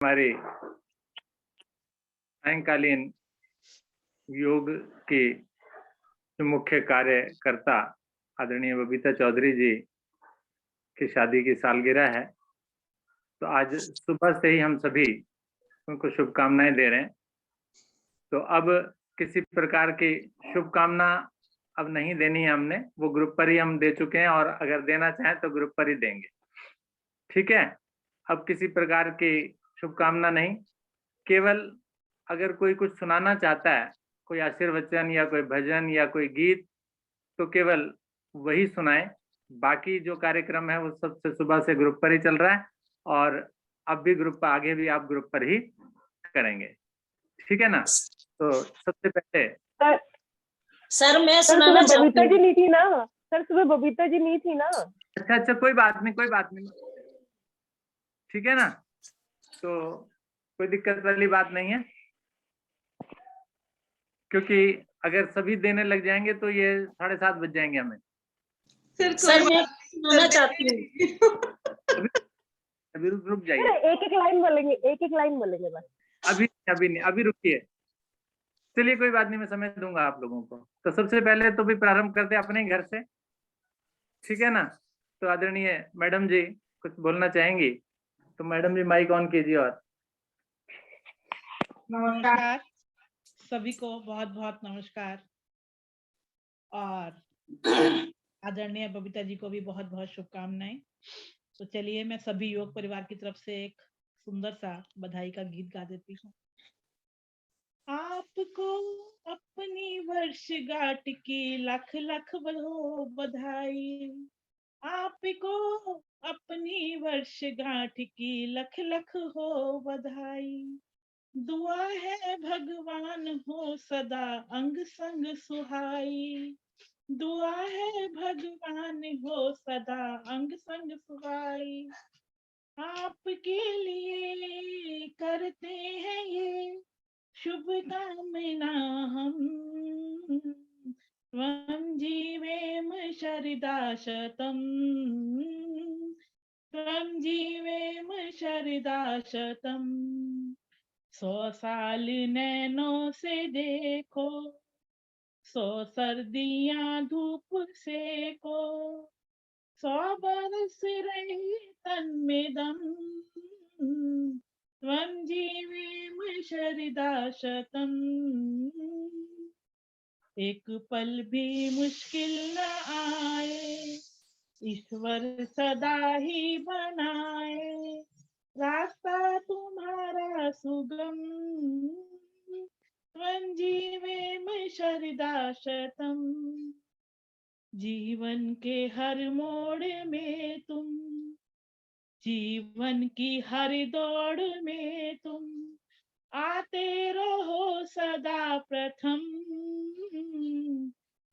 हमारे सायंकालीन योग के जो मुख्य कार्यकर्ता आदरणीय बबीता चौधरी जी की शादी की सालगिरह है, तो आज सुबह से ही हम सभी उनको शुभकामनाएं दे रहे हैं। तो अब किसी प्रकार की शुभकामना अब नहीं देनी है हमने, वो ग्रुप पर ही हम दे चुके हैं और अगर देना चाहें तो ग्रुप पर ही देंगे। ठीक है, अब किसी प्रकार की शुभकामना नहीं, केवल अगर कोई कुछ सुनाना चाहता है, कोई आशीर्वचन या कोई भजन या कोई गीत, तो केवल वही सुनाएं। बाकी जो कार्यक्रम है वो सबसे सुबह से ग्रुप पर ही चल रहा है और अब भी ग्रुप पर, आगे भी आप ग्रुप पर ही करेंगे। ठीक है ना? तो सबसे पहले सर मैं सुनाना चाहती बबीता जी हूँ। नहीं थी ना सर, सुबह बबीता जी नहीं थी ना। अच्छा, कोई बात नहीं, कोई बात नहीं, ठीक है ना? तो कोई दिक्कत वाली बात नहीं है, क्योंकि अगर सभी देने लग जाएंगे तो ये 7:30 बज जाएंगे हमें। सर मैं सुनाना चाहती हूँ। अभी रुक जाइए, एक एक लाइन बोलेंगे बस। अभी नहीं, अभी रुकिए। चलिए कोई बात नहीं, मैं समय दूंगा आप लोगों को। तो सबसे पहले तो भी प्रारंभ करते हैं अपने घर से, ठीक है ना? तो आदरणीय मैडम जी कुछ बोलना चाहेंगी, तो मैडम जी माइक ऑन कीजिए। और नमस्कार सभी को, बहुत बहुत नमस्कार। और आदरणीय बबीता जी को भी बहुत बहुत शुभकामनाएं। तो चलिए मैं सभी योग परिवार की तरफ से एक सुंदर सा बधाई का गीत गा देती हूँ। आपको अपनी वर्षगांठ की लख लख बधाई, आपको अपनी वर्षगांठ की लख लख हो बधाई। दुआ है भगवान हो सदा अंग संग सुहाई, दुआ है भगवान हो सदा अंग संग सुहाई। आपके लिए करते हैं ये शुभ कामना हम, त्वं जीवेम शरदा शतम्, त्वं जीवेम शरदा शतम्। 100 साल नैनों से देखो, 100 सर्दियां धूप सेको, 100 बरस रही तन में दम, त्वं जीवेम शरदा शतम्। एक पल भी मुश्किल न आए, ईश्वर सदा ही बनाए रास्ता तुम्हारा सुगम, त्वं जीवेम शरदा शतम्। जीवन के हर मोड़ में तुम, जीवन की हर दौड़ में तुम आते रहो सदा प्रथम,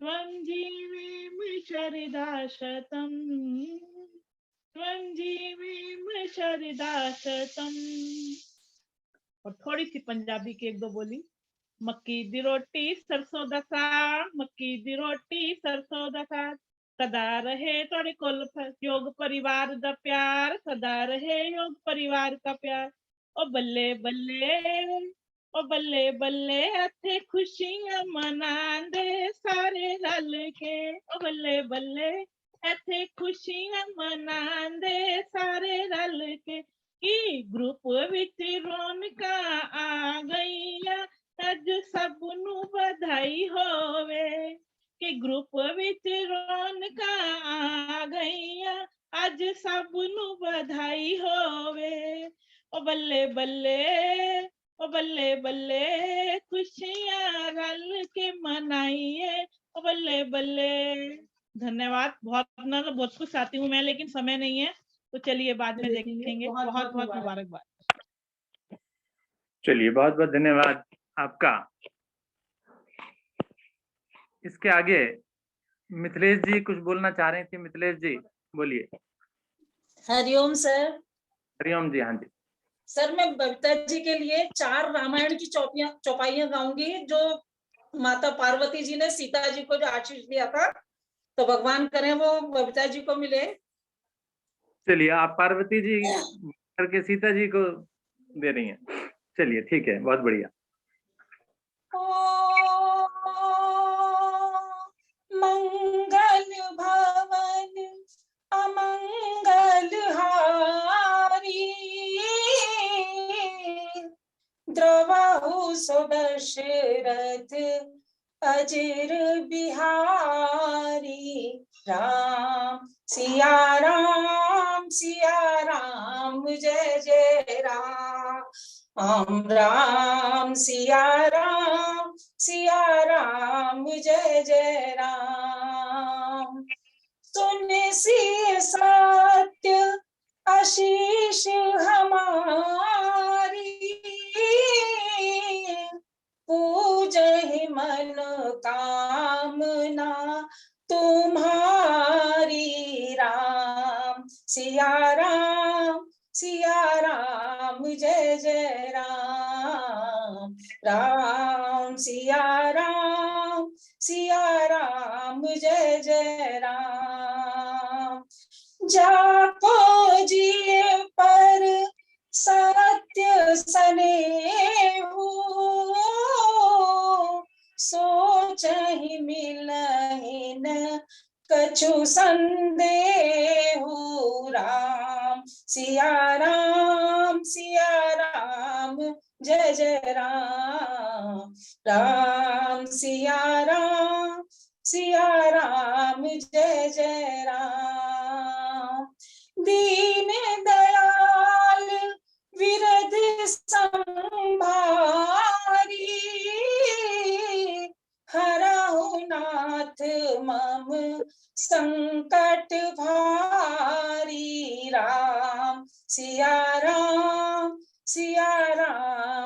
त्वं जीवेम शरदा शतम्, त्वं जीवेम शरदा शतम्। और थोड़ी सी पंजाबी की एक दो बोली। मक्की दी रोटी सरसों दा साग, मक्की दी रोटी सरसों दा साग, सदा रहे थोड़े कोल योग परिवार दा प्यार, सदा रहे योग परिवार का प्यार। ओ बल्ले बल्ले, ओ बल्ले बल्ले इत्थे खुशियां मनांदे सारे रल के, ओ बल्ले बल्ले इत्थे खुशियां मनांदे सारे रल के। की ग्रुप विच रौनकां आ गईयां, अज सब नू बधाई होवे, कि ग्रुप विच रौनकां आ गईयां, अज सब नू बधाई होवे। ओ बल्ले बल्ले, ओ बल्ले बल्ले खुशियां रल के मनाइए, ओ बल्ले बल्ले। धन्यवाद। बहुत कुछ चाहती हूँ मैं, लेकिन समय नहीं है, तो चलिए बाद में देखेंगे। बहुत बहुत मुबारकबाद। चलिए, बहुत बहुत धन्यवाद आपका। इसके आगे मिथिलेश जी कुछ बोलना चाह रही थी। मिथिलेश जी बोलिए। हरिओम सर। हरिओम जी। हाँ जी सर, मैं बबीता जी के लिए 4 रामायण की चौपाइयां गाऊंगी, जो माता पार्वती जी ने सीता जी को जो आशीष दिया था, तो भगवान करे वो बबीता जी को मिले। चलिए, आप पार्वती जी करके सीता जी को दे रही हैं। चलिए ठीक है, बहुत बढ़िया। मंगल भवन अमंगल हारी, द्रवहु सुदशरथ अजर बिहारी। राम सिया राम जय जय राम। राम सिया राम जय जय राम। सुन सी सत्य आशीष हमारी, पूजहि मन कामना तुम्हारी। राम सिया राम जय जय राम। राम सिया राम जय जय राम। जाको जिय पर सत्य सनेहु, सोचहि मिलहि न कछु संदेहु। राम सिया राम जय जय राम। राम सिया राम जय जय राम। दीन दयाल विरध संभारी, हरहु नाथ मम संकट भारी। राम सिया राम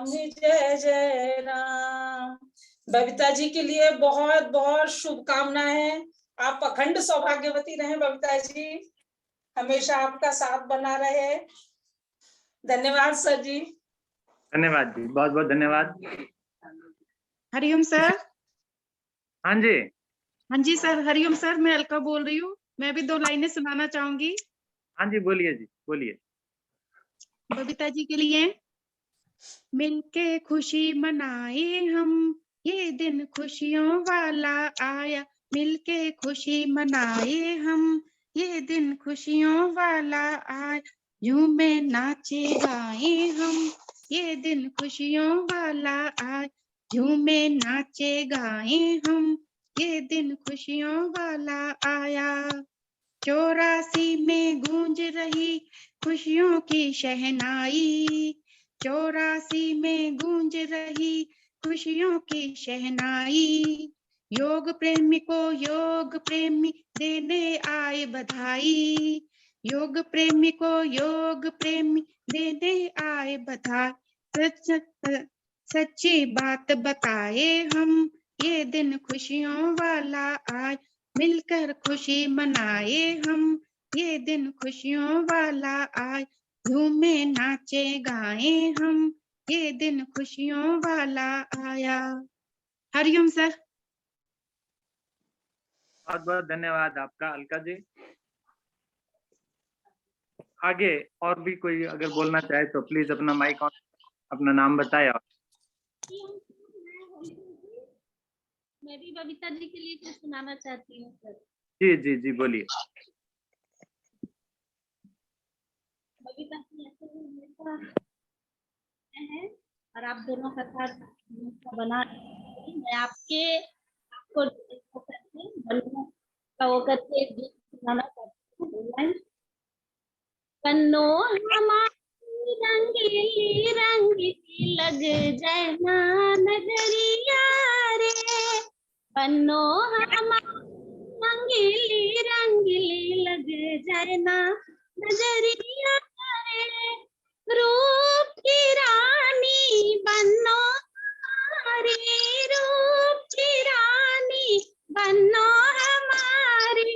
जय जय राम। बबीता जी के लिए बहुत बहुत शुभकामनाएं। आप अखंड सौभाग्यवती रहें बबीता जी, हमेशा आपका साथ बना रहे। धन्यवाद सर जी। धन्यवाद जी, बहुत बहुत धन्यवाद। हरिओम सर। हाँ जी। हाँ जी सर, हरिओम सर, मैं अलका बोल रही हूँ। मैं भी 2 लाइनें सुनाना चाहूंगी। हाँ जी, बोलिए जी, बोलिए। बबीता जी के लिए। मिलके खुशी मनाए हम, ये दिन खुशियों वाला आया। मिलके खुशी मनाए हम, ये दिन खुशियों वाला आया। झूमे नाचे गाए हम, ये दिन खुशियों वाला आया। झूमे नाचे गाए हम, ये दिन खुशियों वाला आया। 84 में गूंज रही खुशियों की शहनाई। 84 में गूंज रही खुशियों की शहनाई। योग प्रेमी को योग प्रेमी देने आए बधाई। योग प्रेमी को योग प्रेमी देने आए बधाई। सच्ची बात बताए हम, ये दिन खुशियों वाला आए। मिलकर खुशी मनाए हम, ये दिन खुशियों वाला आए। झूमे नाचे गाए हम, ये दिन खुशियों वाला आया। हरिओम सर। बहुत बहुत धन्यवाद आपका अलका जी। आगे और भी कोई अगर बोलना चाहे तो प्लीज अपना माइक ऑन, अपना नाम बताए। मैं भी बबीता जी के लिए कुछ सुनाना चाहती हूँ सर। जी जी जी, बोलिए। बबीता जी है और आप दोनों का साथ बना। मैं आपके को करके गीत सुनाना चाहती हूँ। पन्नो हमारी रंगीली रंगीली लग जाए ना नजरिया रे। पन्नो हमारी रंगीली लग जाए ना नजरिया रे। रूप की रानी बनो हमारी, रूप की रानी बनो हमारी।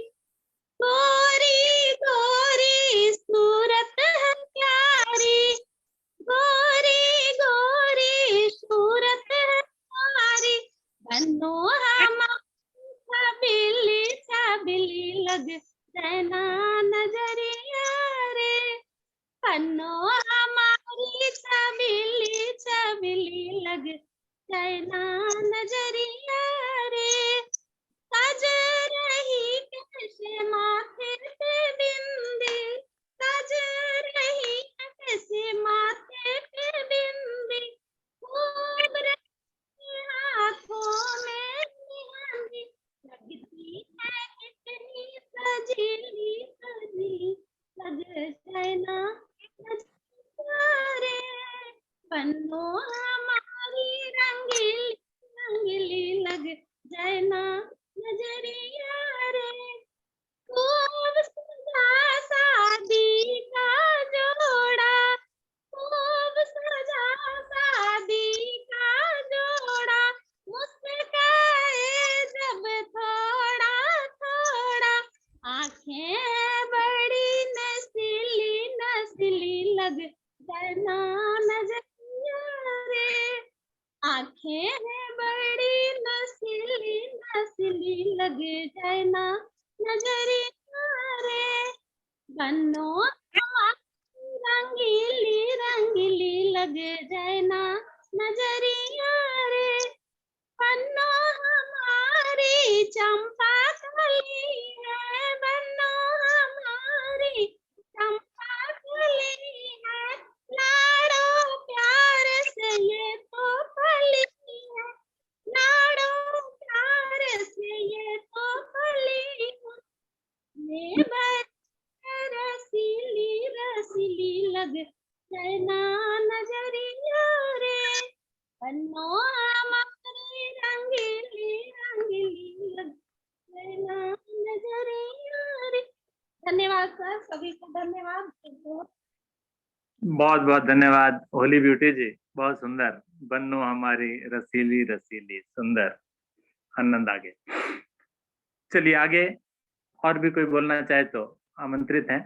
गोरी गोरी सूरत है प्यारी, गोरी गोरी सूरत है हमारी। बनो हमारी छबिली छबिली लग जाना नजरिया रे। बनो हमारी छबिली चैना नजरिया रे, सज रही कैसे माथे पे बिंदी, सज रही कैसे माथे पे बिंदी, खूब रही हाथों में मेहंदी, लगती है कितनी सजीली सजी, सज चैना रे, बन्नो हमारी रंगीली रंगीली लग जैना नजरिया रे, खूब सजा शादी का जोड़ा, खूब सजा शादी का जोड़ा, मुस्काए जब थोड़ा थोड़ा, आंखें बड़ी नसीली नसीली लग जैना नजरिया रे, आंखें बड़ी नसीली नसीली लग जैना नजरिया रे, बन्नो हमारी रंगीली रंगीली लग जैना नजरिया रे, बन्नो हमारी चंपा कली है, बन्नो हमारी चंपा कली है, लाड़ो प्यार से ये तो फली है, लाड़ो प्यार से ये तो फली है, ये रसीली रसीली लग चैना नजरिया रे, बन्नो हमारी रंगीली रंगीली लग चैना नजरिया रे। धन्यवाद सर, सभी को धन्यवाद। बहुत बहुत धन्यवाद होली ब्यूटी जी, बहुत सुंदर। बन्नो हमारी रसीली रसीली, सुंदर, आनंद आ गया। चलिए आगे, और भी कोई बोलना चाहे तो आमंत्रित हैं।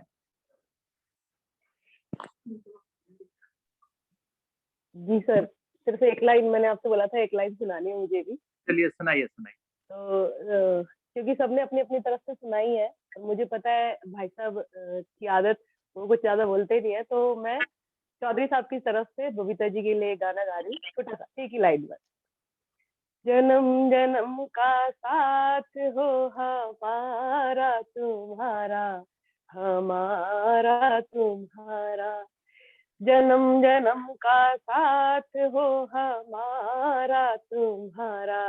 जी सर, सिर्फ एक लाइन मैंने आपसे बोला था, एक लाइन सुनानी है मुझे भी। चलिए सुनाइए सुनाइए। तो क्योंकि सबने अपनी अपनी तरफ से सुनाई है, मुझे पता है भाई साहब की आदत, वो कुछ ज्यादा बोलते नहीं है, तो मैं चौधरी साहब की तरफ से बबीता जी के लिए गाना गा रही हूँ, छोटा सा, एक ही लाइन बस। जन्म जन्म का साथ हो हमारा तुम्हारा, हमारा तुम्हारा, जन्म जन्म का साथ हो हमारा तुम्हारा,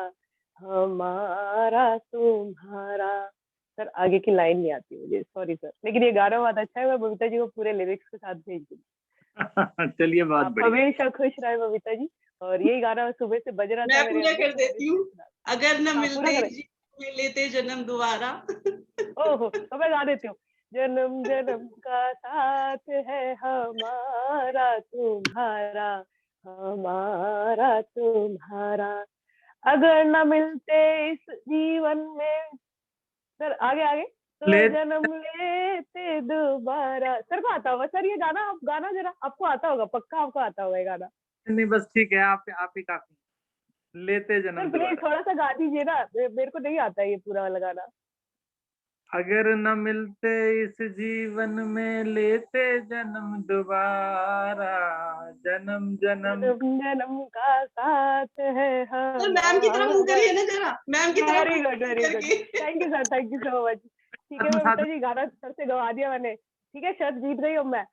हमारा तुम्हारा। सर आगे की लाइन नहीं आती मुझे, सॉरी सर, लेकिन ये गाना बहुत अच्छा है, मैं बबीता जी को पूरे लिरिक्स के साथ भेज दूंगी। चलिए बहुत आप बढ़िया। हमेशा खुश रहे बबीता जी, और यही गाना सुबह से बज रहा था मैं मेरे पूरा अंदर, कर देती हूँ। अगर न हाँ, पूरा मिलते करें। जी लेते जन्म दोबारा। ओहो, तो मैं गा देती हूँ। जन्म जन्म का साथ है हमारा तुम्हारा, हमारा तुम्हारा, अगर न मिलते इस जीवन में, सर आगे आगे, तो ले जन्म लेते दोबारा। सर को आता होगा सर ये गाना, आप गाना जरा, आपको आता होगा, पक्का आपको आता होगा ये गाना। नहीं बस ठीक है, आप ही काफी। लेते सर जन्म प्लीज दोबारा। थोड़ा सा गा दीजिए ना, मेरे को नहीं आता ये पूरा वाला गाना। अगर न मिलते इस जीवन में, लेते जन्म दोबारा, जन्म जन्म। जन्म जन्म का साथ है तो मैम की तरफ मुंह हमारा। करिए ना जरा, मैम की तरफ वेरी गुड वेरी गुड, करके। Thank you sir, thank you so much. ठीक है बबीता जी, गाना सर से गवा दिया मैंने, ठीक है, शर्त जीत गई हूँ मैं।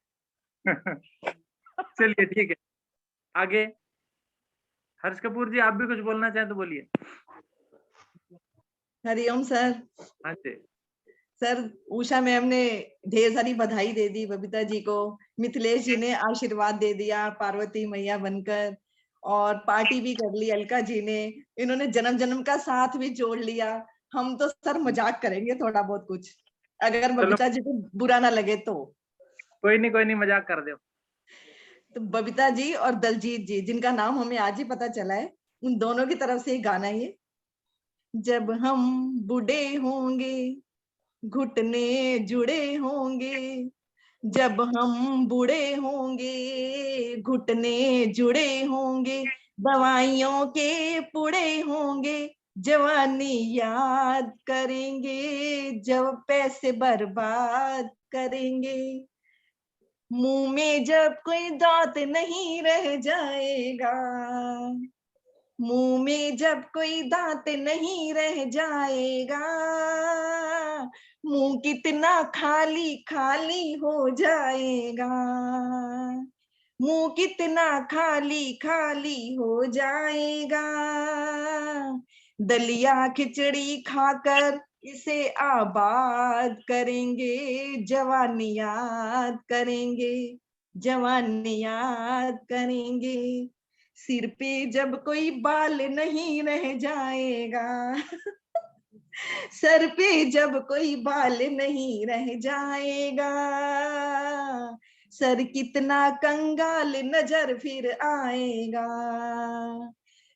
चलिए ठीक है, आगे हर्ष कपूर जी, आप भी कुछ बोलना चाहें तो बोलिए। हरिओम सर। हाँ जी सर उषा मैम ने ढेर सारी बधाई दे दी बबीता जी को, मिथिलेश जी ने आशीर्वाद दे दिया पार्वती मैया बनकर, और पार्टी भी कर ली अलका जी ने, इन्होंने जन्म जन्म का साथ भी जोड़ लिया। हम तो सर मजाक करेंगे थोड़ा बहुत कुछ, अगर बबीता जी को बुरा ना लगे तो। कोई नहीं मजाक कर दो। तो बबीता जी और दलजीत जी, जिनका नाम हमें आज ही पता चला है, उन दोनों की तरफ से गाना ये। जब हम बूढ़े होंगे, घुटने जुड़े होंगे, जब हम बूढ़े होंगे, घुटने जुड़े होंगे, दवाइयों के पुड़े होंगे, जवानी याद करेंगे, जब पैसे बर्बाद करेंगे, मुंह में जब कोई दांत नहीं रह जाएगा, मुंह में जब कोई दांत नहीं रह जाएगा, मुंह कितना खाली खाली हो जाएगा, मुंह कितना खाली खाली हो जाएगा। दलिया खिचड़ी खाकर इसे आबाद करेंगे, जवानी याद करेंगे, जवानी याद करेंगे। सिर पे जब कोई बाल नहीं रह जाएगा, सर पे जब कोई बाल नहीं रह जाएगा, सर कितना कंगाल नजर फिर आएगा,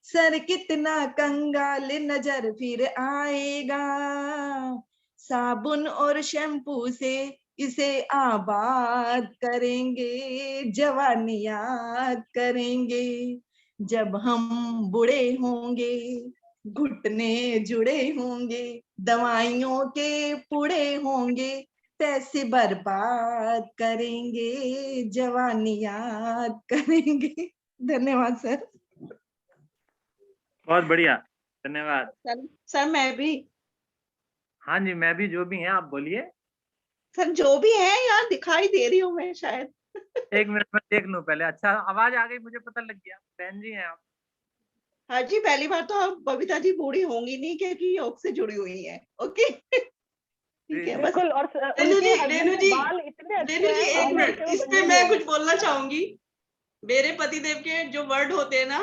सर कितना कंगाल नजर फिर आएगा। साबुन और शैम्पू से इसे आबाद करेंगे, जवानी याद करेंगे। जब हम बूढ़े होंगे, घुटने जुड़े होंगे, दवाइयों के पूड़े होंगे, पैसे बर्बाद करेंगे, जवानी याद करेंगे। धन्यवाद सर। बहुत बढ़िया, धन्यवाद। सर मैं भी, हाँ जी, मैं भी, जो भी हैं आप बोलिए। सर जो भी है यार दिखाई दे रही हूँ मैं शायद। एक मिनट में देख लूं पहले। अच्छा, आवाज आ गई, मुझे पता लग गया। बहन जी हैं आप? हाँ जी, पहली बार तो अब बबीता जी बूढ़ी होंगी नहीं क्योंकि योग से जुड़ी हुई है। ओके ठीक है बस। बिल्कुल। और उनके husband के बाल इतने अच्छे रेणु जी हैं, एक मिनट, वो इस बंदी पे नहीं मैं है। कुछ बोलना चाहूंगी। मेरे पतिदेव के जो वर्ड होते हैं ना,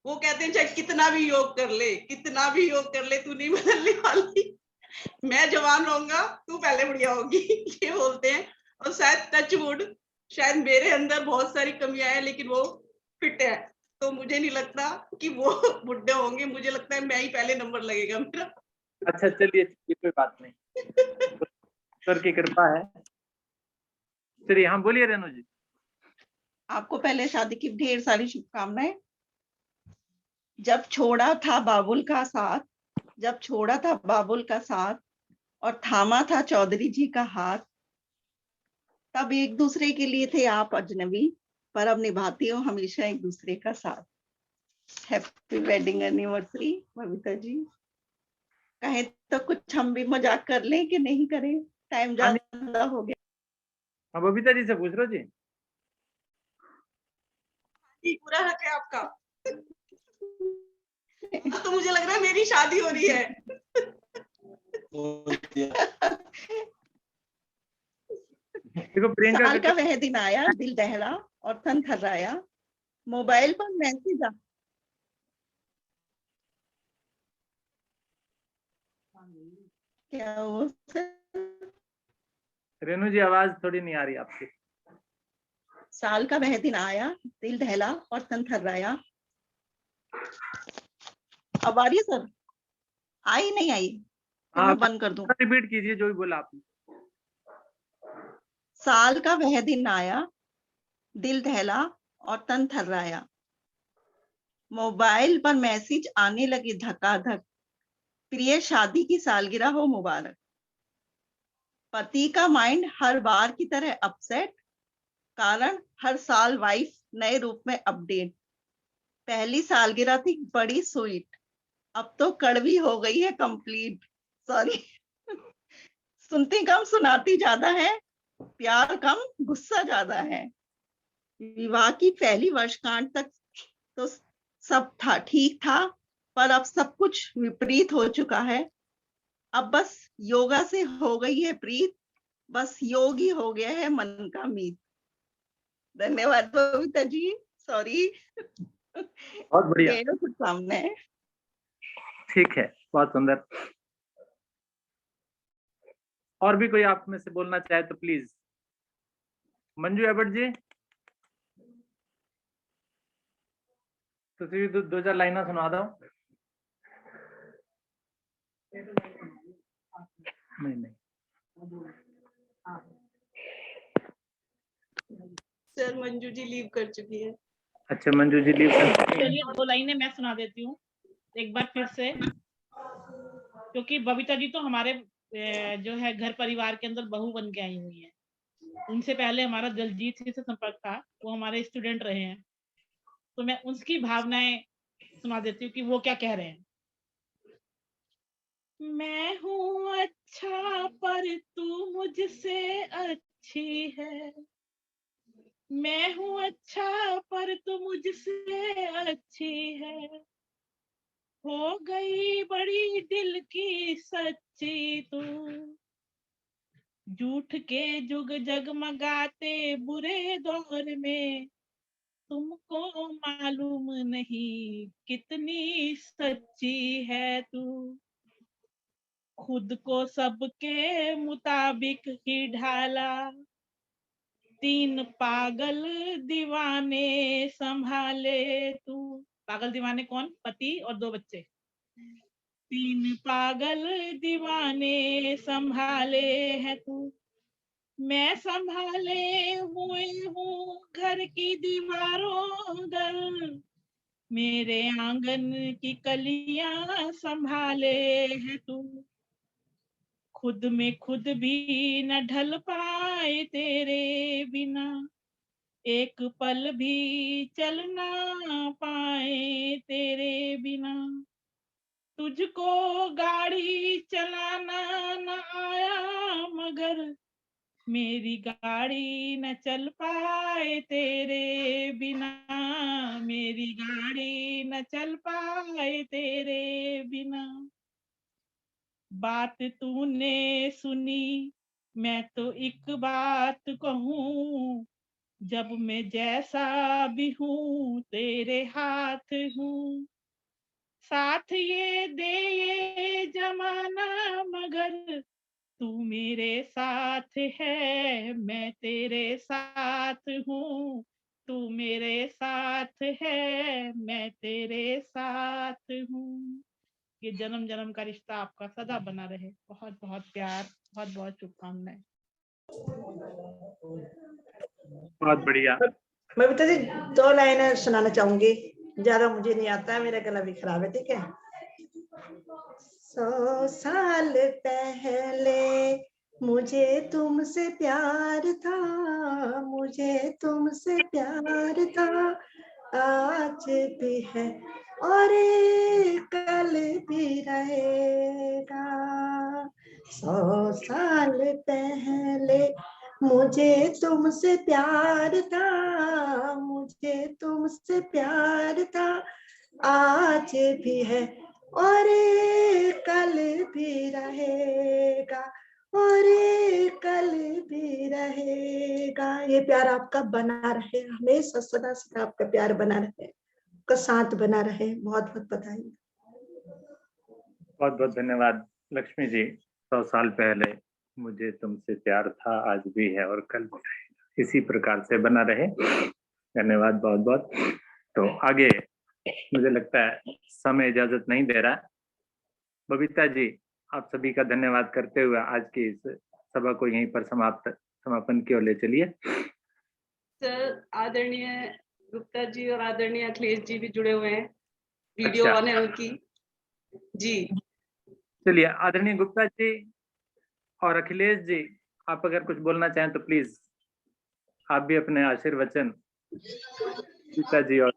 वो कहते हैं चाहे कितना भी योग कर ले, कितना भी योग कर ले, तू नहीं बदलने वाली, मैं जवान रहूंगा, तू पहले बढ़िया होगी। ये बोलते हैं। और शायद टच वुड, शायद मेरे अंदर बहुत सारी कमियां हैं लेकिन वो फिट है, तो मुझे नहीं लगता कि वो बुढ़े होंगे। मुझे लगता है मैं ही पहले नंबर लगेगा मेरा। अच्छा चलिए, कोई बात नहीं, सर की कृपा है। चलिए, हाँ बोलिए रेणु जी। आपको पहले शादी की ढेर सारी शुभकामनाएं। जब छोड़ा था बाबुल का साथ, जब छोड़ा था बाबुल का साथ और थामा था चौधरी जी का हाथ, तब एक दूसरे के लिए थे आप अजनबी, पर अब निभाती हो हमेशा एक दूसरे का साथ। Happy wedding anniversary Babita ji. कहें तो कुछ हम भी मजाक कर लें कि नहीं करें? टाइम ज्यादा हो गया। हाँ, बबीता जी से पूछ लो जी। पूरा हक है आपका। तो मुझे लग रहा है मेरी शादी हो रही है। देखो प्रियंका साल का वह दिन आया, दिल दहला और तन थर्राया, मोबाइल पर मैसेज क्या वो रेणु जी, आवाज थोड़ी नहीं आ रही आपकी। साल का वह दिन आया, दिल दहला और तन थर्राया। अब आ रही है सर? आई नहीं आई? फिर मैं बंद कर दूं। रिपीट कीजिए जो भी बोला आपने। साल का वह दिन आया, दिल दहला और तन थर्राया, मोबाइल पर मैसेज आने लगे धकाधक, प्रिय शादी की सालगिरह हो मुबारक। पति का माइंड हर बार की तरह अपसेट, कारण हर साल वाइफ नए रूप में अपडेट। पहली सालगिरह थी बड़ी स्वीट, अब तो कड़वी हो गई है कंप्लीट। सॉरी सुनती कम सुनाती ज्यादा है, प्यार कम गुस्सा ज्यादा है। विवाह की पहली वर्षगांठ तक तो सब था ठीक था, पर अब सब कुछ विपरीत हो चुका है। अब बस योगा से हो गई है प्रीत, बस योग ही हो गया है मन का मीत। धन्यवाद बबीता जी। सॉरी, बहुत बढ़िया, कुछ सामने है। ठीक है, बहुत सुंदर। और भी कोई आप में से बोलना चाहे तो प्लीज। मंजू एबट जी, ਤੁਸੀਂ दो चार लाइना सुना दो। नहीं सर मंजू जी लीव कर चुकी है। अच्छा, मंजू जी लीव कर चुकी हैं। चलिए 2 लाइनें मैं सुना देती हूँ एक बार फिर से, क्योंकि बबीता जी तो हमारे जो है घर परिवार के अंदर बहू बन के आई हुई है। उनसे पहले हमारा दलजीत जी से संपर्क था, वो हमारे स्टूडेंट रहे हैं, तो मैं उसकी भावनाएं सुना देती हूँ कि वो क्या कह रहे हैं। मैं हूँ अच्छा पर तू मुझसे अच्छी है, मैं हूँ अच्छा पर तू मुझसे अच्छी है, हो गई बड़ी दिल की सच्ची तू, झूठ के जुग जगमगाते बुरे दौर में तुमको मालूम नहीं कितनी सच्ची है तू, खुद को सबके मुताबिक ही ढाला, 3 पागल दीवाने संभाले तू। पागल दीवाने कौन? पति और 2 बच्चे। 3 पागल दीवाने संभाले है तू, मैं संभाले हुए हूँ घर की दीवारों दर, मेरे आंगन की कलियां संभाले है तू, खुद में खुद भी न ढल पाए तेरे बिना, एक पल भी चल ना पाए तेरे बिना, तुझको गाड़ी चलाना न आया मगर मेरी गाड़ी न चल पाए तेरे बिना, मेरी गाड़ी न चल पाए तेरे बिना, बात तूने सुनी मैं तो एक बात कहूँ, जब मैं जैसा भी हूँ तेरे हाथ हूँ, साथ ये दे ये जमाना मगर तू मेरे साथ है, मैं तेरे साथ हूँ, तू मेरे साथ है, मैं तेरे साथ हूँ। ये जन्म जन्म का रिश्ता आपका सदा बना रहे। बहुत बहुत प्यार, बहुत बहुत शुभकामनाएं। बहुत बढ़िया। बबीता जी 2 लाइनें सुनाना चाहूंगी, ज्यादा मुझे नहीं आता है, मेरा गला भी खराब है। ठीक है। 100 साल पहले मुझे तुमसे प्यार था, मुझे तुमसे प्यार था, आज भी है और कल भी रहेगा। 100 साल पहले मुझे तुमसे प्यार था, मुझे तुमसे प्यार था, आज भी है और कल भी रहेगा, और कल भी रहेगा। ये प्यार आपका बना रहे, हमेशा सदा सदा आपका प्यार बना रहे, आपका साथ बना रहे। बहुत बहुत बधाई। बहुत बहुत धन्यवाद लक्ष्मी जी। 100 साल पहले मुझे तुमसे प्यार था, आज भी है और कल भी रहेगा। इसी प्रकार से बना रहे। धन्यवाद बहुत बहुत। तो आगे मुझे लगता है समय इजाजत नहीं दे रहा। बबीता जी, आप सभी का धन्यवाद करते हुए आज की इस सभा को यहीं पर समापन की ओर ले चलिए। सर, आदरणीय गुप्ता जी और आदरणीय अखिलेश जी भी जुड़े हुए हैं, वीडियो ऑन है उनकी जी। चलिए, आदरणीय गुप्ता जी और अखिलेश जी, आप अगर कुछ बोलना चाहें तो प्लीज आप भी अपने आशीर्वचन गीता जी और।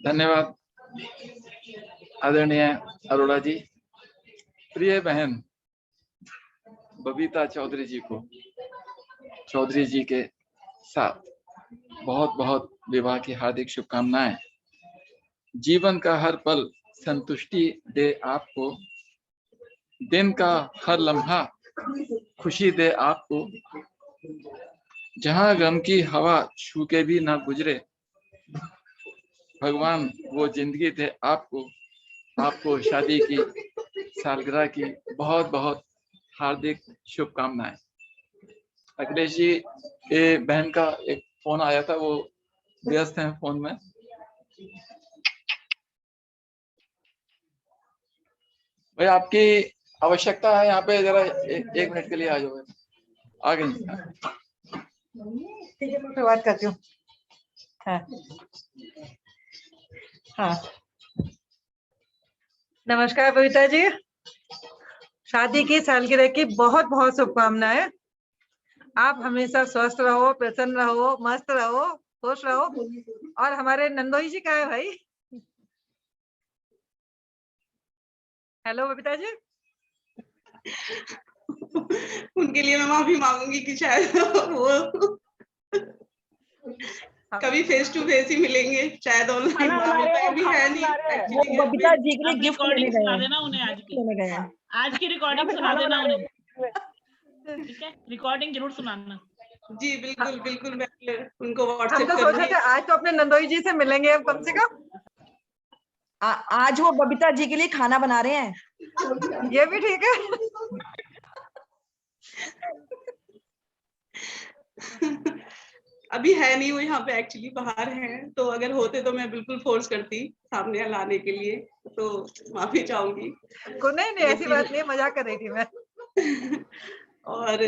धन्यवाद आदरणीय अरोड़ा जी। प्रिय बहन बबीता चौधरी जी को चौधरी जी के साथ बहुत बहुत विवाह की हार्दिक शुभकामनाएं। जीवन का हर पल संतुष्टि दे आपको, दिन का हर लम्हा खुशी दे आपको, जहां गम की हवा छू के भी ना गुजरे, भगवान वो जिंदगी दे आपको। आपको शादी की सालगिरह की बहुत बहुत हार्दिक शुभकामनाएं। अखिलेश जी के बहन का एक फोन आया था, वो व्यस्त हैं फोन में। भाई आपकी आवश्यकता है यहाँ पे, जरा एक मिनट के लिए आ जाओ। आ गई। ठीक है, मैं बात करती हूँ। हाँ हाँ, नमस्कार बबीता जी, शादी की सालगिरह की बहुत बहुत शुभकामनाएं। आप हमेशा स्वस्थ रहो, प्रसन्न रहो, मस्त रहो, खुश रहो। और हमारे नंदोई जी कहाँ है भाई? हेलो बबीता जी। उनके लिए मैं माफी मांगूंगी कि शायद वो कभी फेस टू फेस ही मिलेंगे, शायद ऑनलाइन ना मिल पाए, अभी है नहीं एक्चुअली। वो बबीता जी के लिए आप गिफ्ट लेने रिकॉर्डिंग गए सुना हैं, देना उन्हें आज की, लेने गए हैं। आज की रिकॉर्डिंग मैं सुना खाना देना बना रही उन्हें, हूँ। ठीक है? रिकॉर्डिंग जरूर सुनाना। जी बिल्कुल बिल्कुल, मैं उनको हम व्हाट्सएप तो सोच रहे करूंगी। थे आज तो अपने नंदोई जी से मिलेंगे अब कम से कम। आज वो बबीता जी के लिए खाना बना रहे हैं। ये भी ठीक है। अभी है नहीं, वो यहाँ पे एक्चुअली बाहर हैं, तो अगर होते तो मैं बिल्कुल फोर्स करती सामने लाने के लिए, तो माफी चाहूंगी। नहीं ऐसी बात नहीं, मजाक कर रही थी मैं। और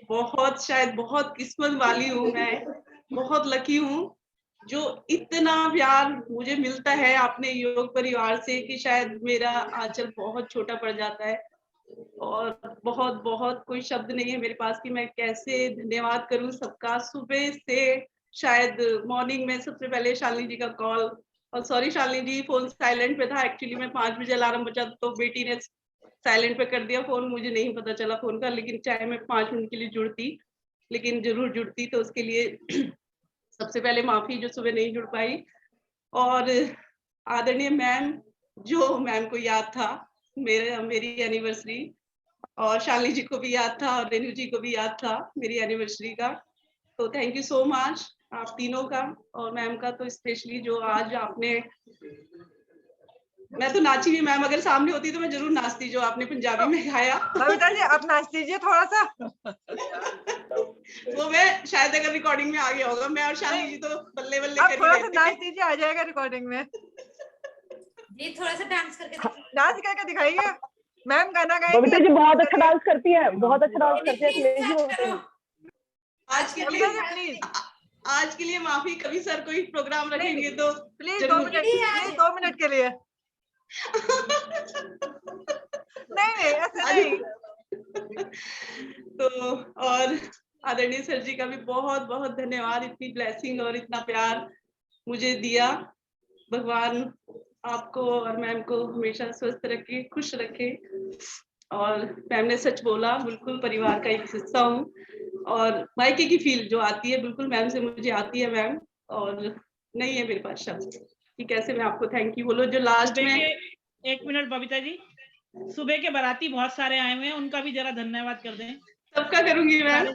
बहुत शायद बहुत किस्मत वाली हूँ मैं, बहुत लकी हूँ जो इतना प्यार मुझे मिलता है अपने योग परिवार से कि शायद मेरा आंचल बहुत छोटा पड़ जाता है। और बहुत बहुत कोई शब्द नहीं है मेरे पास कि मैं कैसे धन्यवाद करूं सबका। सुबह से शायद मॉर्निंग में सबसे पहले शालिनी जी का कॉल, और सॉरी शालिनी जी फोन साइलेंट पे था एक्चुअली, मैं 5 बजे अलार्म बजा तो बेटी ने साइलेंट पे कर दिया फोन, मुझे नहीं पता चला फोन का, लेकिन चाहे मैं 5 मिनट के लिए जुड़ती, लेकिन जरूर जुड़ती, तो उसके लिए सबसे पहले माफी जो सुबह नहीं जुड़ पाई। और आदरणीय मैम, जो मैम को याद था मेरी एनिवर्सरी, और शालिनी जी को भी याद था और रेनू जी को भी याद था मेरी एनिवर्सरी का, तो थैंक यू सो मच आप तीनों का, और मैम का तो स्पेशली जो आज आपने, मैं तो नाची भी, मैम अगर सामने होती तो मैं जरूर नाचती जो आपने पंजाबी में गाया। बबीता जी आप नाच दीजिए थोड़ा सा। वो मैं शायद अगर रिकॉर्डिंग में आ गया होगा, मैं और शालिनी जी तो बल्ले बल्ले आप कर ही थोड़ा रहे सा थे। नाच दीजिए, आ जाएगा रिकॉर्डिंग में। जी थोड़ा सा डांस करके डांस करके दिखाइए। मैम गाना गाएंगी। बबीता जी बहुत अच्छा डांस करती है, बहुत अच्छा डांस करती है। प्लीज करो। आज के लिए आज के लिए माफी, कभी सर कोई प्रोग्राम रखेंगे तो प्लीज 2 मिनट, प्लीज 2 मिनट के लिए। नहीं ऐसे नहीं। तो और आदरणीय सर जी का भी बहुत बहुत धन्यवाद, इतनी ब्लेसिंग और इतना प्यार मुझे दिया। भगवान आपको और मैम को हमेशा स्वस्थ रखे, खुश रखे। और मैम ने सच बोला, बिल्कुल परिवार का एक हिस्सा हूँ, और मायके की फील जो आती है बिल्कुल मैम से मुझे आती है मैम, और नहीं है मेरे पास शब्द कि कैसे मैं आपको थैंक यू बोलो। जो लास्ट में 1 मिनट बबीता जी, सुबह के बाराती बहुत सारे आए हुए हैं, उनका भी जरा धन्यवाद कर दें। सबका करूंगी मैम।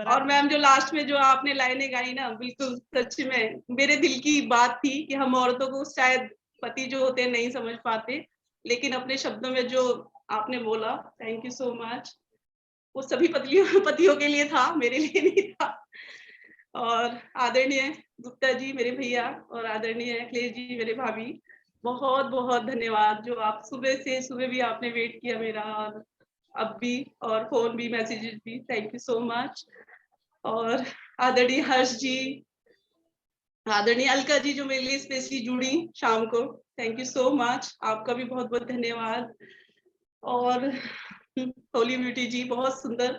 और मैम जो लास्ट में जो आपने लाइनें गाई ना, बिल्कुल सच में मेरे दिल की बात थी कि हम औरतों को शायद पति जो होते हैं नहीं समझ पाते, लेकिन अपने शब्दों में जो आपने बोला, थैंक यू सो मच, वो सभी पतियों के लिए था, मेरे लिए नहीं था। और आदरणीय गुप्ता जी मेरे भैया, और आदरणीय अखिलेश जी मेरे भाभी, बहुत बहुत धन्यवाद जो आप सुबह भी आपने वेट किया मेरा, और अब भी, और फोन भी, मैसेजेस भी, थैंक यू सो मच। और आदरणीय हर्ष जी, आदरणीय अलका जी जो मेरे लिए स्पेशली जुड़ी शाम को, थैंक यू सो मच, आपका भी बहुत बहुत धन्यवाद। और होली ब्यूटी जी, बहुत सुंदर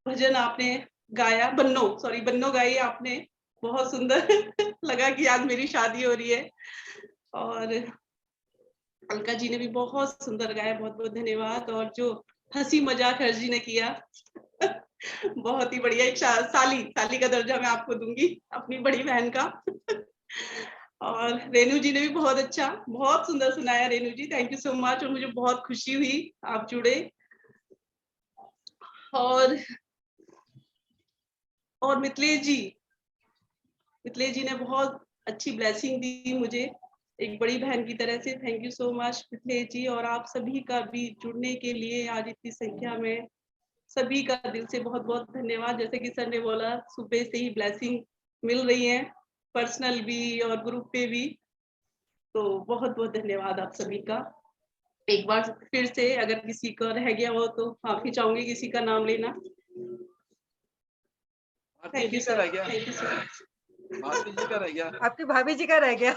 भजन आपने गाया, बन्नो गाई आपने, बहुत सुंदर लगा कि आज मेरी शादी हो रही है। और अलका जी ने भी बहुत सुंदर गाया, बहुत बहुत धन्यवाद। और जो हंसी मजाक हर्ष जी ने किया बहुत ही बढ़िया, एक साली का दर्जा मैं आपको दूंगी अपनी बड़ी बहन का। और रेनू जी ने भी बहुत अच्छा, बहुत सुंदर सुनाया रेनू जी, थैंक यू सो मच, और मुझे बहुत खुशी हुई आप जुड़े। और मिथिलेश जी ने बहुत अच्छी ब्लेसिंग दी मुझे एक बड़ी बहन की तरह से, thank you so much Mithilesh ji. और आप सभी का भी जुड़ने के लिए आज इतनी संख्या में सभी का दिल से बहुत बहुत धन्यवाद। जैसे कि सर ने बोला, सुबह से ही ब्लेसिंग मिल रही है, पर्सनल भी और ग्रुप पे भी, तो बहुत बहुत धन्यवाद आप सभी का। एक बार फिर से अगर किसी का रह गया हो तो माफी चाहूंगी किसी का नाम लेना। Thank you sir, thank you sir. Bharati ji का रह गया, आपकी भाभी जी का रह गया।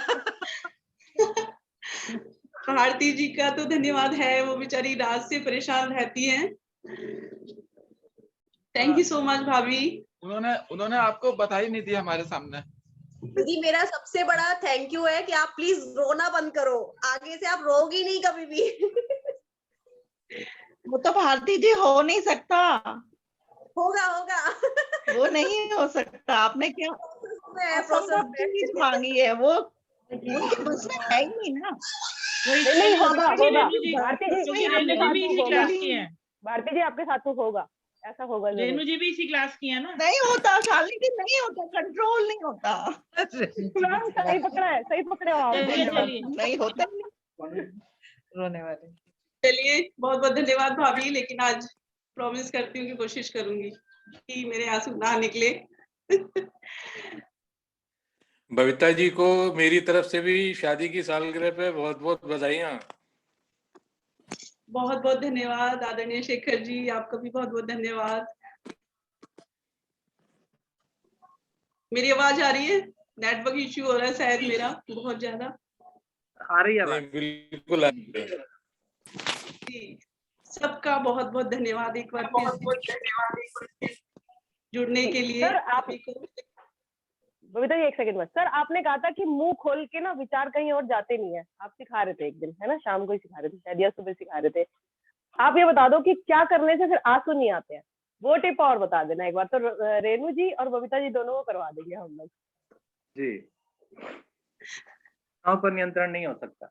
भारती जी का तो धन्यवाद है, वो बेचारी रात से परेशान रहती हैं। थैंक यू सो मच भाभी। उन्होंने आपको बधाई नहीं दी हमारे सामने। दीदी मेरा सबसे बड़ा थैंक यू है कि आप प्लीज रोना बंद करो, आगे से आप रोगी नहीं कभी भी। वो तो भारती जी हो नहीं सकता, होगा होगा। वो नहीं हो सकता। आपने क्या असंभव चीज मांगी है, वो उनके बस में है ही नहीं ना। नहीं होगा होगा। क्योंकि भारती जी क्योंकि आपके रेणु जी साथ भी तो इसी होगा। क्लास की है। भारती जी आपके साथ तो होगा, ऐसा होगा जरूर। रेणु जी भी इसी क्लास की है ना। नहीं होता शालिनी जी, नहीं होता, कंट्रोल नहीं होता। मैम सही पकड़ा है, सही पकड़े हो आप। चलिए चलिए। नहीं होता। रोने वाले। चलिए बहुत बहुत धन्यवाद भाभी, लेकिन आज प्रॉमिस करती हूँ कि कोशिश करूंगी कि मेरे आंसू ना निकले। बबीता जी को मेरी तरफ से भी शादी की सालगिरह पे बहुत बहुत बधाइयाँ। बहुत बहुत धन्यवाद आदरणीय शेखर जी, आपका भी बहुत बहुत धन्यवाद। मेरी आवाज आ रही है? नेटवर्क इश्यू हो रहा है शायद मेरा बहुत ज्यादा। आ रही है नहीं, बिल्कुल आ रही है। जी, सबका बहुत बहुत धन्यवाद एक बार फिर जुड़ने के लिए। सर आप बबीता जी एक सेकंड बस। सर आपने कहा था कि मुंह खोल के ना विचार कहीं और जाते नहीं है, आप सिखा रहे थे एक दिन, है ना, शाम को ही सिखा रहे थे शायद या सुबह सिखा रहे थे। आप ये बता दो कि क्या करने से फिर आंसू नहीं आते हैं, वो टिप और बता देना एक बार। तो रेणु जी और बबीता जी दोनों को करवा देंगे हम लोग। जी, भावनाओं पर नियंत्रण नहीं हो सकता।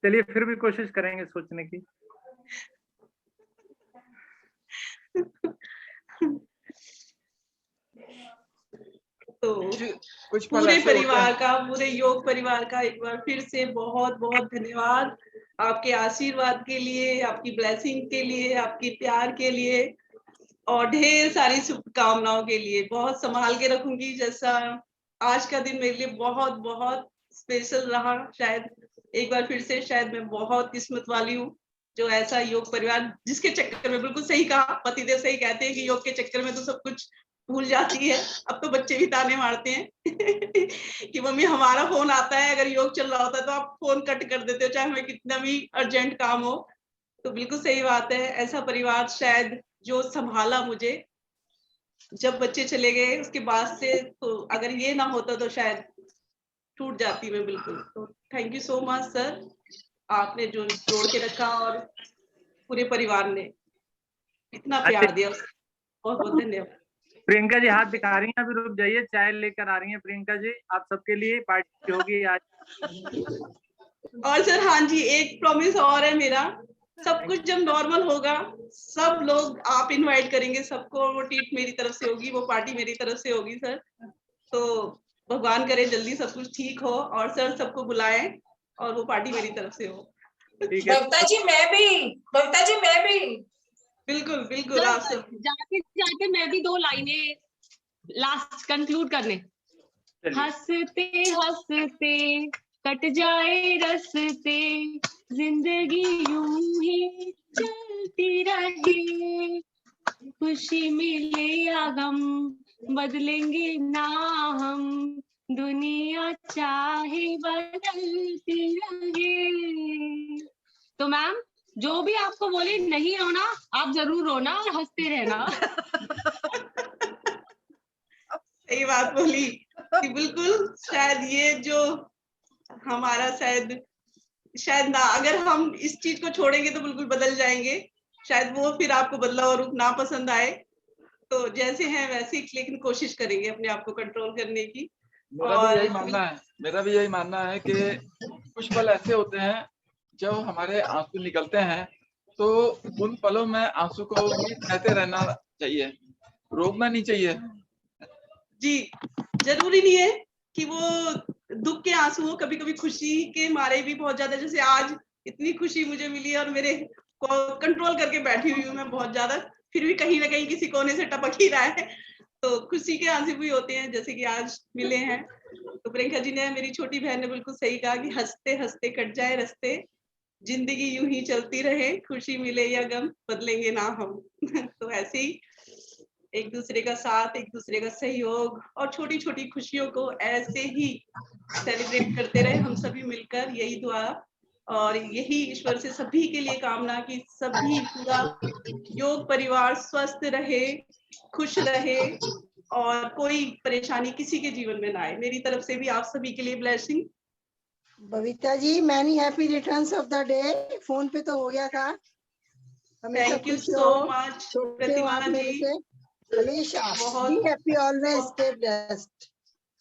चलिए फिर भी कोशिश करेंगे सोचने की। तो कुछ पल पूरे ऐसे होते परिवार हैं। का, पूरे योग परिवार का एक बार फिर से बहुत बहुत धन्यवाद आपके आशीर्वाद के लिए, आपकी ब्लेसिंग के लिए, आपकी प्यार के लिए और ढेर सारी शुभकामनाओं के लिए। बहुत संभाल के रखूंगी। जैसा आज का दिन मेरे लिए बहुत बहुत स्पेशल रहा, शायद एक बार फिर से शायद मैं बहुत किस्मत वाली हूँ जो ऐसा योग परिवार, जिसके चक्कर में, बिल्कुल सही कहा, पतिदेव सही कहते हैं कि योग के चक्कर में तो सब कुछ भूल जाती है। अब तो बच्चे भी ताने मारते हैं कि मम्मी हमारा फोन आता है, अगर योग चल रहा होता है तो आप फोन कट कर देते हो, चाहे हमें कितना भी अर्जेंट काम हो। तो बिल्कुल सही बात है, ऐसा परिवार शायद जो संभाला मुझे जब बच्चे चले गए उसके बाद से, तो अगर ये ना होता तो शायद टूट जाती मैं बिल्कुल। तो thank you so much sir, आपने जो जोड़ के रखा और पूरे परिवार ने इतना प्यार दिया, बहुत बहुत धन्यवाद। प्रियंका जी हाथ दिखा रही हैं, अभी रुक जाइए, चाय लेकर आ रही हैं प्रियंका जी, आप सबके लिए पार्टी होगी आज। और सर हाँ जी, एक प्रॉमिस और है मेरा, सब कुछ जब नॉर्मल होगा सब लोग आप इनवाइट करेंगे सबको, वो ट्रीट मेरी तरफ से होगी, वो पार्टी मेरी तरफ से होगी सर। तो भगवान करे जल्दी सब कुछ ठीक हो और सर सबको बुलाएं और वो पार्टी मेरी तरफ से हो। बबीता जी मैं भी, बबीता जी मैं भी। बिल्कुल बिल्कुल आप सब। जाते जाते मैं भी 2 लाइनें लास्ट कंक्लूड करने। हंसते हंसते कट जाए रस्ते, जिंदगी यूं ही चलती रहे, खुशी मिले या गम बदलेंगे ना हम, दुनिया चाहे बदलती रहे। तो मैम जो भी आपको बोले नहीं रोना, आप जरूर रोना और हंसते रहना। सही बात बोली कि बिल्कुल, शायद ये जो हमारा शायद ना, अगर हम इस चीज को छोड़ेंगे तो बिल्कुल बदल जाएंगे, शायद वो फिर आपको बदलाव रूप ना पसंद आए, तो जैसे हैं वैसे ही, लेकिन कोशिश करेंगे अपने आप को कंट्रोल करने की। मेरा भी यही मानना है कि कुछ पल ऐसे होते हैं जब हमारे आंसू निकलते हैं, तो उन पलों में आंसू को भी बहते रहना चाहिए, रोकना नहीं चाहिए। जी, जरूरी नहीं है कि वो दुख के आंसू हो, कभी कभी खुशी के मारे भी बहुत ज्यादा, जैसे आज इतनी खुशी मुझे मिली और मेरे को कंट्रोल करके बैठी हुई हूँ मैं बहुत ज्यादा, फिर भी कहीं ना कहीं किसी कोने से टपक ही रहा है, तो खुशी के आंसू भी होते हैं, जैसे कि आज मिले हैं। तो प्रियंका जी ने, मेरी छोटी बहन ने बिल्कुल सही कहा कि हंसते हंसते कट जाए रस्ते, जिंदगी यूं ही चलती रहे, खुशी मिले या गम बदलेंगे ना हम। तो ऐसे ही एक दूसरे का साथ, एक दूसरे का सहयोग और छोटी छोटी खुशियों को ऐसे ही सेलिब्रेट करते रहे हम सभी मिलकर, यही दुआ और यही ईश्वर से सभी के लिए कामना कि सभी पूरा योग परिवार स्वस्थ रहे, खुश रहे और कोई परेशानी किसी के जीवन में ना आए। मेरी तरफ से भी आप सभी के लिए blessing. Babita ji, many happy returns of the day. Phone पे तो हो गया था। Thank you so much Pratima ji, हमेशा be happy, always stay blessed.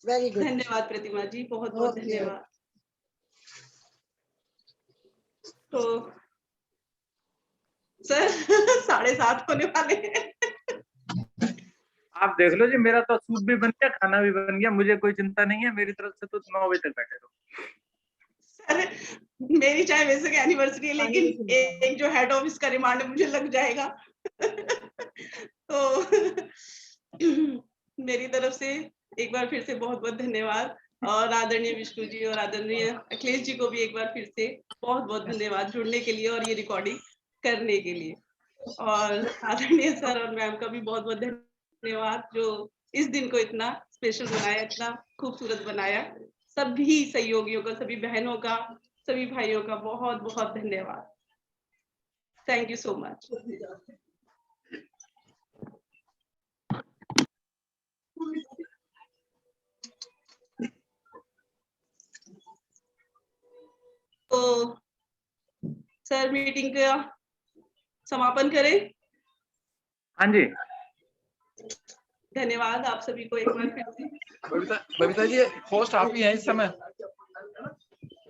Very good. धन्यवाद प्रतिमा जी, बहुत बहुत धन्यवाद। तो सर 7:30 होने वाले हैं। आप देख लो जी, मेरा तो सूप भी बन गया, खाना भी बन गया, मुझे कोई चिंता नहीं है। मेरी तरफ से तो 9 बजे तक बैठे रहो। सर मेरी चाहे वैसे की एनिवर्सरी है, लेकिन एक जो हेड ऑफिस का रिमांड मुझे लग जाएगा। तो मेरी तरफ से एक बार फिर से बहुत बहुत धन्यवाद, और आदरणीय विष्णु जी और आदरणीय अखिलेश जी को भी एक बार फिर से बहुत बहुत धन्यवाद जुड़ने के लिए और ये रिकॉर्डिंग करने के लिए। और आदरणीय सर और मैम का भी बहुत बहुत धन्यवाद जो इस दिन को इतना स्पेशल बनाया, इतना खूबसूरत बनाया। सभी सहयोगियों का, सभी बहनों का, सभी भाइयों का बहुत बहुत धन्यवाद। Thank you so much. तो सर मीटिंग का समापन करें। हाँ जी, धन्यवाद आप सभी को एक बार फिर से। बबीता जी, होस्ट आप ही हैं इस समय।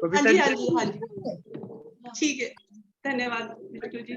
हाँ जी हाँ जी हाँ जी, ठीक है, धन्यवाद विष्णु जी।